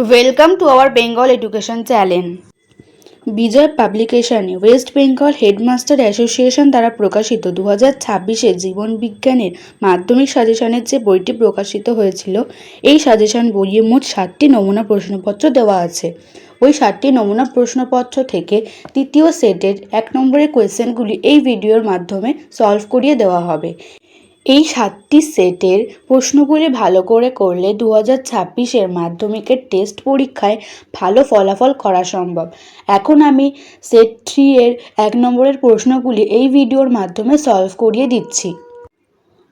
Welcome to our Bengal education channel. Bijoy পাবলিকেশনে West Bengal headmaster association দ্বারা প্রকাশিত 2026-এর জীবনবিজ্ঞানের মাধ্যমিক সাজেশনের যে বইটি প্রকাশিত হয়েছিল, এই সাজেশন বইয়ে মোট 60টি নমুনা প্রশ্নপত্র দেওয়া আছে। ওই 60টি নমুনা প্রশ্নপত্র থেকে তৃতীয় সেটের 1 নম্বরের কোয়েশ্চেনগুলি এই ভিডিওর মাধ্যমে সলভ করিয়ে দেওয়া হবে। এই 7টি সেটের প্রশ্নগুলি ভালো করে করলে 2026-এর মাধ্যমিকের টেস্ট পরীক্ষায় ভালো ফলাফল করা সম্ভব। এখন আমি সেট 3-এর 1 নম্বরের প্রশ্নগুলি এই ভিডিওর মাধ্যমে সলভ করিয়ে দিচ্ছি।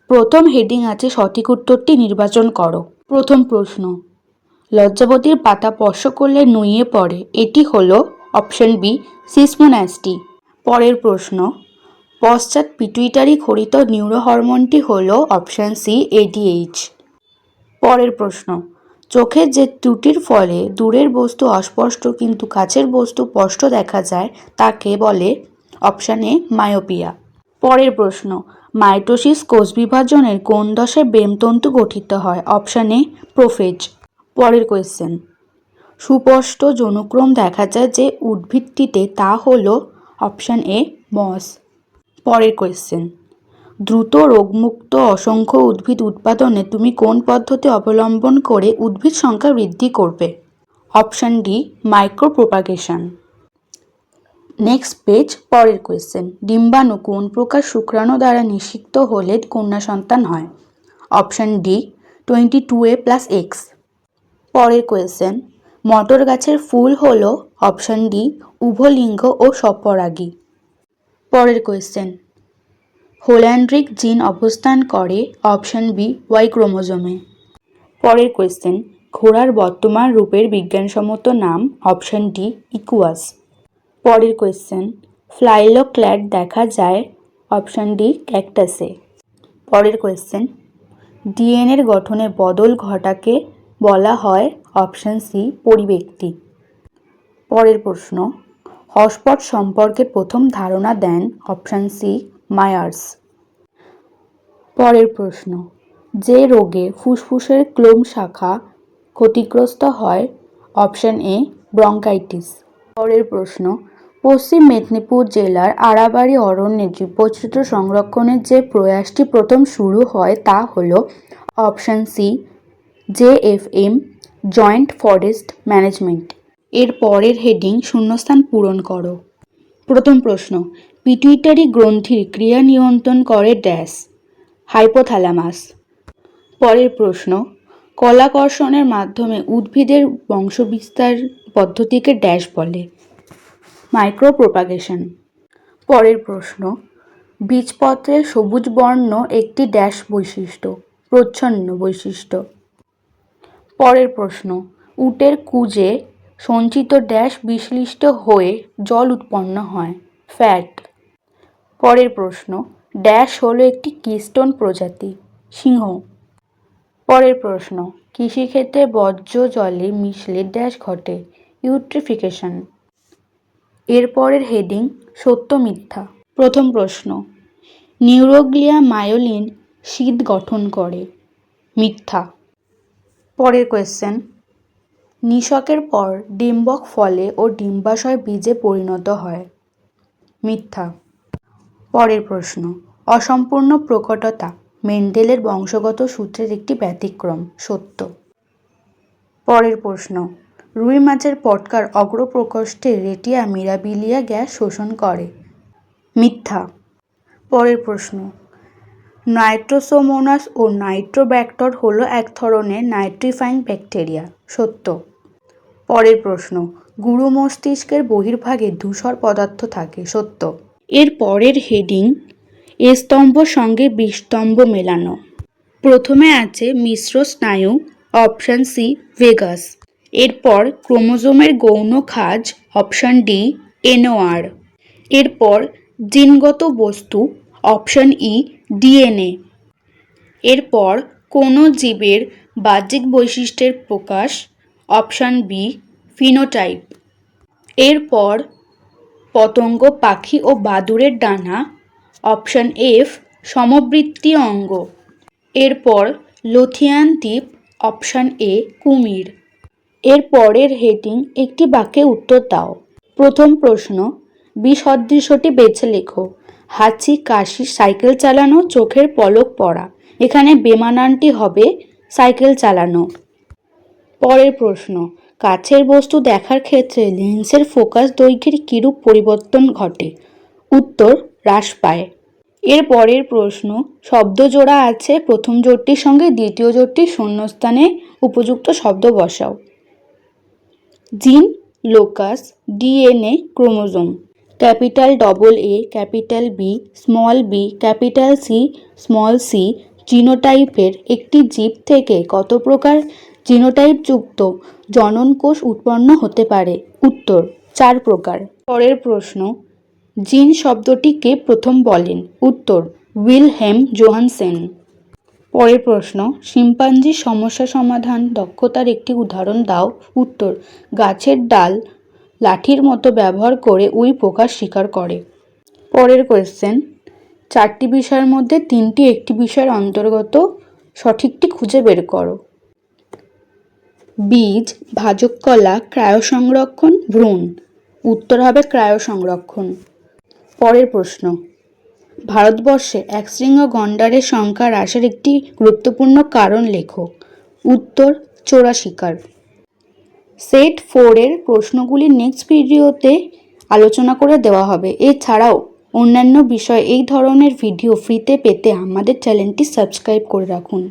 প্রথম হেডিং আছে সঠিক উত্তরটি নির্বাচন করো। প্রথম প্রশ্ন, লজ্জাবতীর পাতা স্পর্শ করলে নুয়ে পড়ে, এটি হলো অপশন বি সিসমোনাস্টি। পরের প্রশ্ন, পশ্চাৎ পিটুইটারি খরিত নিউরোহরমোনটি হল অপশন সি এডিএইচ। পরের প্রশ্ন, চোখের যে ত্রুটির ফলে দূরের বস্তু অস্পষ্ট কিন্তু কাছের বস্তু স্পষ্ট দেখা যায় তাকে বলে অপশন এ মায়োপিয়া। পরের প্রশ্ন, মাইটোসিস কোষ বিভাজনের কোন দশায় ব্রেনতন্তু গঠিত হয়? Option A prophase. পরের কোয়েশ্চেন, সুস্পষ্ট যৌনক্রম দেখা যায় যে উদ্ভিদটিতে তা হল অপশন এ মস। পরের কোয়েশ্চেন, দ্রুত রোগমুক্ত অসংখ্য উদ্ভিদ উৎপাদনে তুমি কোন পদ্ধতি অবলম্বন করে উদ্ভিদ সংখ্যা বৃদ্ধি করবে? Option D micro propagation. Next page. পরের কোয়েশ্চেন, ডিম্বাণু কোন প্রকার শুক্রাণু দ্বারা নিষিক্ত হলে কন্যা সন্তান হয়? Option D 22A+X। পরের কোয়েশ্চেন, মটর গাছের ফুল হল অপশন ডি উভলিঙ্গ ও স্বপরাগী। পরের কোয়েশ্চেন, হোল্যান্ড্রিক জিন অবস্থান করে অপশন বি ওয়াই ক্রোমোজোমে। পরের কোয়েশ্চেন, ঘোড়ার বর্তমান রূপের বিজ্ঞানসম্মত নাম? Option D equals. পরের কোয়েশ্চেন, ফ্লাইলোক্ল্যাড দেখা যায় অপশন ডি ক্যাকটাসে। পরের কোয়েশ্চেন, ডিএনএর গঠনে বদল ঘটাকে বলা হয় অপশন সি পরিব্যক্তি। পরের প্রশ্ন, হটস্পট সম্পর্কে প্রথম ধারণা দেন অপশন সি মায়ার্স। পরের প্রশ্ন, যে রোগে ফুসফুসের ক্লোম শাখা ক্ষতিগ্রস্ত হয়? Option A bronchitis. পরের প্রশ্ন, পশ্চিম মেদিনীপুর জেলার আড়াবাড়ি অরণ্যে জীববৈচিত্র্য সংরক্ষণের যে প্রয়াসটি প্রথম শুরু হয় তা হল option C JFM joint forest management. এর পরের হেডিং শূন্যস্থান পূরণ করো। প্রথম প্রশ্ন, পিটুইটারি গ্রন্থির ক্রিয়া নিয়ন্ত্রণ করে ড্যাশ? হাইপোথ্যালামাস। পরের প্রশ্ন, কলাকর্ষণের মাধ্যমে উদ্ভিদের বংশবিস্তার পদ্ধতিকে ড্যাশ বলে? Micro propagation. পরের প্রশ্ন, বীজপত্রের সবুজ বর্ণ একটি ড্যাশ বৈশিষ্ট্য? প্রচ্ছন্ন বৈশিষ্ট্য। পরের প্রশ্ন, উটের কুজে সঞ্চিত ড্যাশ বিশ্লিষ্ট হয়ে জল উৎপন্ন হয়? ফ্যাট। পরের প্রশ্ন, ড্যাশ হলো একটি কিস্টোন প্রজাতি? সিংহ। পরের প্রশ্ন, কৃষিক্ষেত্রে বর্জ্য জলে মিশলে ড্যাশ ঘটে? ইউট্রিফিকেশন। এর পরের হেডিং সত্য মিথ্যা। প্রথম প্রশ্ন, নিউরোগ্লিয়া মায়োলিন শীত গঠন করে? মিথ্যা। পরের কোয়েশ্চেন, নিষেকের পর ডিম্বক ফলে ও ডিম্বাশয় বীজে পরিণত হয়? মিথ্যা। পরের প্রশ্ন, অসম্পূর্ণ প্রকটতা মেন্ডেলের বংশগত সূত্রের একটি ব্যতিক্রম? সত্য। পরের প্রশ্ন, রুই মাছের পটকার অগ্রপ্রকোষ্ঠে রেটিয়া মিরাবিলিয়া গ্যাস শোষণ করে? মিথ্যা। পরের প্রশ্ন, নাইট্রোসোমোনাস ও নাইট্রোব্যাক্টর হলো এক ধরনের নাইট্রিফাইং ব্যাকটেরিয়া? সত্য। পরের প্রশ্ন, গুরু মস্তিষ্কের বহির্ভাগে ধূসর পদার্থ থাকে? সত্য। এর পরের হেডিং এ স্তম্ভ সঙ্গে বি স্তম্ভ মেলানো। প্রথমে আছে মিশ্র স্নায়ু অপশন সি ভেগাস। এরপর ক্রোমোজোমের গৌণ খাঁজ অপশন ডি NOR। এরপর জিনগত বস্তু অপশন ই DNA। এরপর কোনো জীবের বাহ্যিক বৈশিষ্ট্যের প্রকাশ অপশন বি ফিনোটাইপ। এরপর পতঙ্গ, পাখি ও বাদুড়ের ডানা অপশন এফ সমবৃত্তীয় অঙ্গ। এরপর লোথিয়ান দ্বীপ অপশন এ কুমির। এর পরের হেডিং একটি বাক্যে উত্তর দাও। প্রথম প্রশ্ন, বিসদৃশটি বেছে লেখো। হাঁচি, কাশি, সাইকেল চালানো, চোখের পলক পড়া। এখানে বেমানানটি হবে সাইকেল চালানো। পরের প্রশ্ন, কাছের বস্তু দেখার ক্ষেত্রে লেন্সের ফোকাস দৈর্ঘ্যের কিরূপ পরিবর্তন ঘটে? উত্তর, হ্রাস পায়। এর পরের প্রশ্ন, শব্দ জোড়া আছে, প্রথম জোড়টির সঙ্গে দ্বিতীয় জোড়টির শূন্যস্থানে উপযুক্ত শব্দ বসাও। Gene, locus, DNA, chromosome. Capital double A, capital B, small B, capital C, small C. জিনোটাইপের একটি জীব থেকে কত প্রকার জিনোটাইপযুক্ত জনন কোষ উৎপন্ন হতে পারে? উত্তর, 4 প্রকার। পরের প্রশ্ন, জিন শব্দটি কে প্রথম বলেন? উত্তর, উইলহেম জোহানসেন। পরের প্রশ্ন, শিম্পাঞ্জির সমস্যা সমাধান দক্ষতার একটি উদাহরণ দাও। উত্তর, গাছের ডাল লাঠির মতো ব্যবহার করে উই পোকা শিকার করে। পরের কোয়েশ্চেন, 4টি বিষয়ের মধ্যে 3টি একটি বিষয়ের অন্তর্গত, সঠিকটি খুঁজে বের করো। বীজ, ভাজক কলা, ক্রায়ো সংরক্ষণ, ভ্রূণ। উত্তর হবে ক্রায়ো সংরক্ষণ। পরের প্রশ্ন, ভারতবর্ষে একশৃঙ্গ গন্ডারের সংখ্যা হ্রাসের একটি গুরুত্বপূর্ণ কারণ লেখো। উত্তর, চোরা শিকার। সেট 4 এর প্রশ্নগুলি নেক্সট ভিডিওতে আলোচনা করে দেওয়া হবে। এছাড়াও অন্যান্য বিষয় এই ধরনের ভিডিও ফ্রিতে পেতে আমাদের চ্যানেলটি সাবস্ক্রাইব করে রাখুন।